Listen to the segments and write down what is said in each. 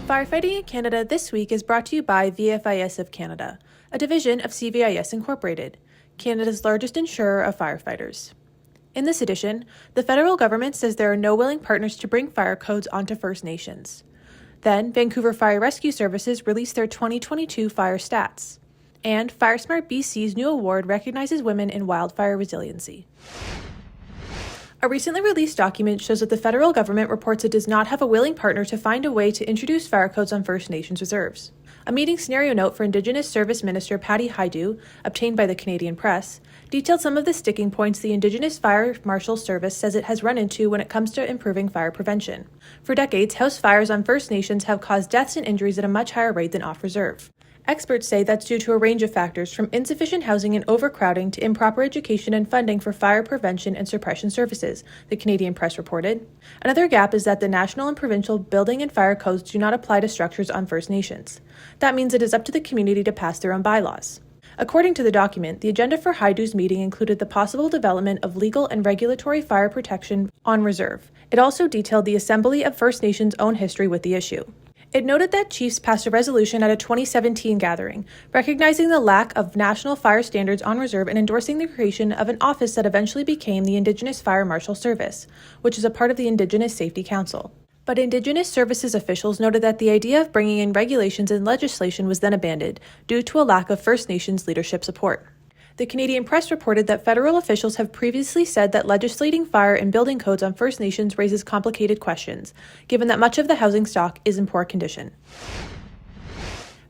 Firefighting in Canada this week is brought to you by VFIS of Canada, a division of CVIS Incorporated, Canada's largest insurer of firefighters. In this edition, the federal government says there are no willing partners to bring fire codes onto First Nations. Then, Vancouver Fire Rescue Services released their 2022 fire stats. And FireSmart BC's new award recognizes women in wildfire resiliency. A recently released document shows that the federal government reports it does not have a willing partner to find a way to introduce fire codes on First Nations reserves. A meeting scenario note for Indigenous Service Minister Patty Hajdu, obtained by the Canadian Press, detailed some of the sticking points the Indigenous Fire Marshal Service says it has run into when it comes to improving fire prevention. For decades, house fires on First Nations have caused deaths and injuries at a much higher rate than off-reserve. Experts say that's due to a range of factors, from insufficient housing and overcrowding to improper education and funding for fire prevention and suppression services, the Canadian Press reported. Another gap is that the national and provincial building and fire codes do not apply to structures on First Nations. That means it is up to the community to pass their own bylaws. According to the document, the agenda for Hajdu's meeting included the possible development of legal and regulatory fire protection on reserve. It also detailed the Assembly of First Nations' own history with the issue. It noted that chiefs passed a resolution at a 2017 gathering, recognizing the lack of national fire standards on reserve and endorsing the creation of an office that eventually became the Indigenous Fire Marshal Service, which is a part of the Indigenous Safety Council. But Indigenous Services officials noted that the idea of bringing in regulations and legislation was then abandoned due to a lack of First Nations leadership support. The Canadian Press reported that federal officials have previously said that legislating fire and building codes on First Nations raises complicated questions, given that much of the housing stock is in poor condition.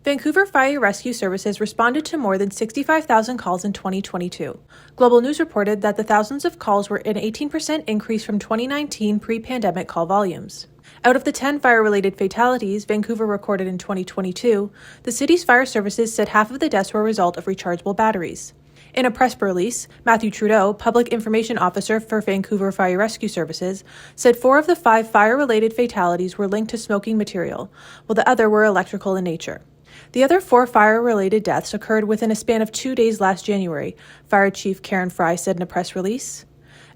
Vancouver Fire Rescue Services responded to more than 65,000 calls in 2022. Global News reported that the thousands of calls were an 18% increase from 2019 pre-pandemic call volumes. Out of the 10 fire-related fatalities Vancouver recorded in 2022, the city's fire services said half of the deaths were a result of rechargeable batteries. In a press release, Matthew Trudeau, Public Information Officer for Vancouver Fire Rescue Services, said 4 of the 5 fire-related fatalities were linked to smoking material, while the other were electrical in nature. The other 4 fire-related deaths occurred within a span of 2 days last January, Fire Chief Karen Fry said in a press release.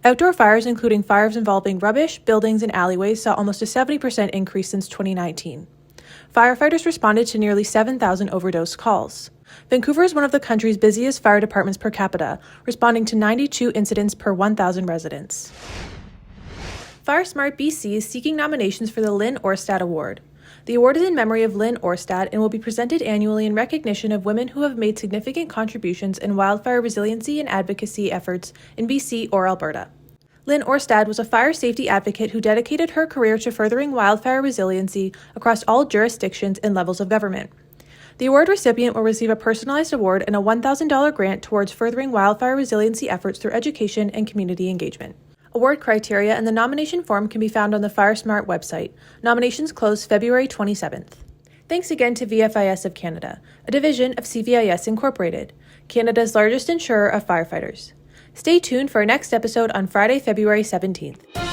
Outdoor fires, including fires involving rubbish, buildings, and alleyways, saw almost a 70% increase since 2019. Firefighters responded to nearly 7,000 overdose calls. Vancouver is one of the country's busiest fire departments per capita, responding to 92 incidents per 1,000 residents. FireSmart BC is seeking nominations for the Lynn Orstad Award. The award is in memory of Lynn Orstad and will be presented annually in recognition of women who have made significant contributions in wildfire resiliency and advocacy efforts in BC or Alberta. Lynn Orstad was a fire safety advocate who dedicated her career to furthering wildfire resiliency across all jurisdictions and levels of government. The award recipient will receive a personalized award and a $1,000 grant towards furthering wildfire resiliency efforts through education and community engagement. Award criteria and the nomination form can be found on the FireSmart website. Nominations close February 27th. Thanks again to VFIS of Canada, a division of CVIS Incorporated, Canada's largest insurer of firefighters. Stay tuned for our next episode on Friday, February 17th.